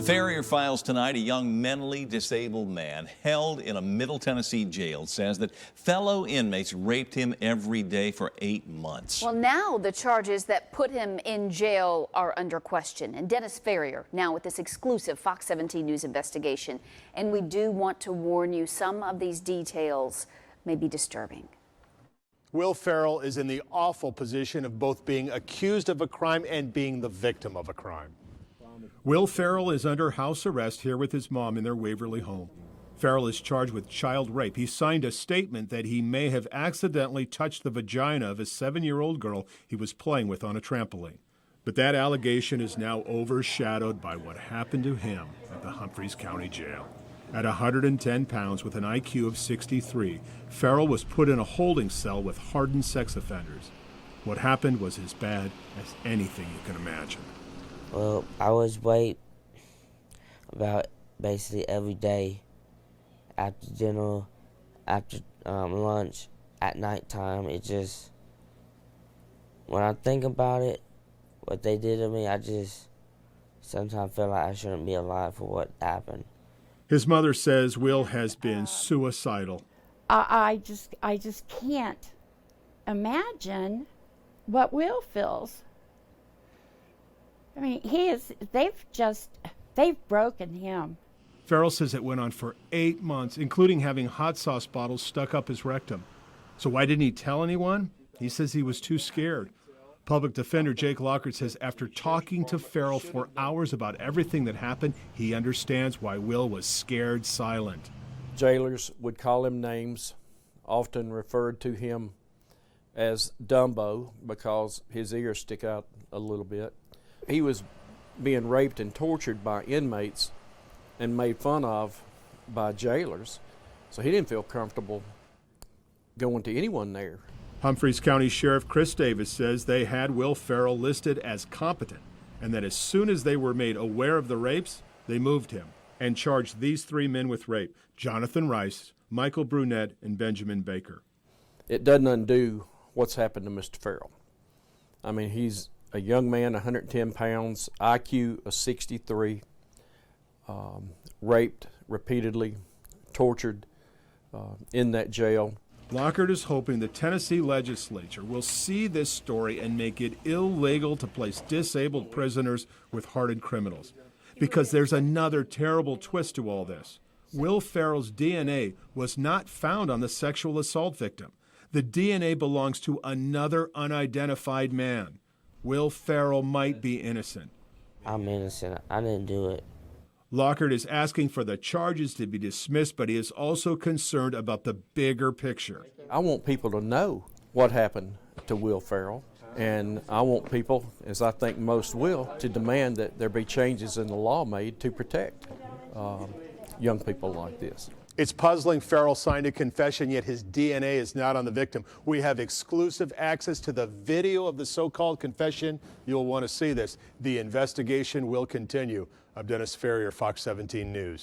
Farrier Files tonight, a young mentally disabled man held in a Middle Tennessee jail says that fellow inmates raped him every day for 8 months. Well, now the charges that put him in jail are under question. And Dennis Farrier now with this exclusive Fox 17 News investigation. And we do want to warn you, some of these details may be disturbing. Will Ferrell is in the awful position of both being accused of a crime and being the victim of a crime. Will Ferrell is under house arrest here with his mom in their Waverly home. Ferrell is charged with child rape. He signed a statement that he may have accidentally touched the vagina of a 7-year-old girl he was playing with on a trampoline. But that allegation is now overshadowed by what happened to him at the Humphreys County Jail. At 110 pounds with an IQ of 63, Ferrell was put in a holding cell with hardened sex offenders. What happened was as bad as anything you can imagine. Well, I was raped about basically every day, after dinner, after lunch, at nighttime. It just, when I think about it, what they did to me, I just sometimes feel like I shouldn't be alive for what happened. His mother says Will has been suicidal. I just can't imagine what Will feels. I mean, they've broken him. Ferrell says it went on for 8 months, including having hot sauce bottles stuck up his rectum. So why didn't he tell anyone? He says he was too scared. Public Defender Jake Lockhart says after talking to Ferrell for hours about everything that happened, he understands why Will was scared silent. Jailers would call him names, often referred to him as Dumbo because his ears stick out a little bit. He was being raped and tortured by inmates and made fun of by jailers, so he didn't feel comfortable going to anyone there. Humphreys County Sheriff Chris Davis says they had Will Ferrell listed as competent and that as soon as they were made aware of the rapes, they moved him and charged these 3 men with rape: Jonathan Rice, Michael Brunette, and Benjamin Baker. It doesn't undo what's happened to Mr. Ferrell. I mean, he's a young man, 110 pounds, IQ of 63, raped repeatedly, tortured in that jail. Lockhart is hoping the Tennessee legislature will see this story and make it illegal to place disabled prisoners with hardened criminals. Because there's another terrible twist to all this. Will Ferrell's DNA was not found on the sexual assault victim. The DNA belongs to another unidentified man. Will Ferrell might be innocent. I'm innocent. I didn't do it. Lockhart is asking for the charges to be dismissed, but he is also concerned about the bigger picture. I want people to know what happened to Will Ferrell, and I want people, as I think most will, to demand that there be changes in the law made to protect young people like this. It's puzzling. Ferrell signed a confession, yet his DNA is not on the victim. We have exclusive access to the video of the so-called confession. You'll want to see this. The investigation will continue. I'm Dennis Farrier, Fox 17 News.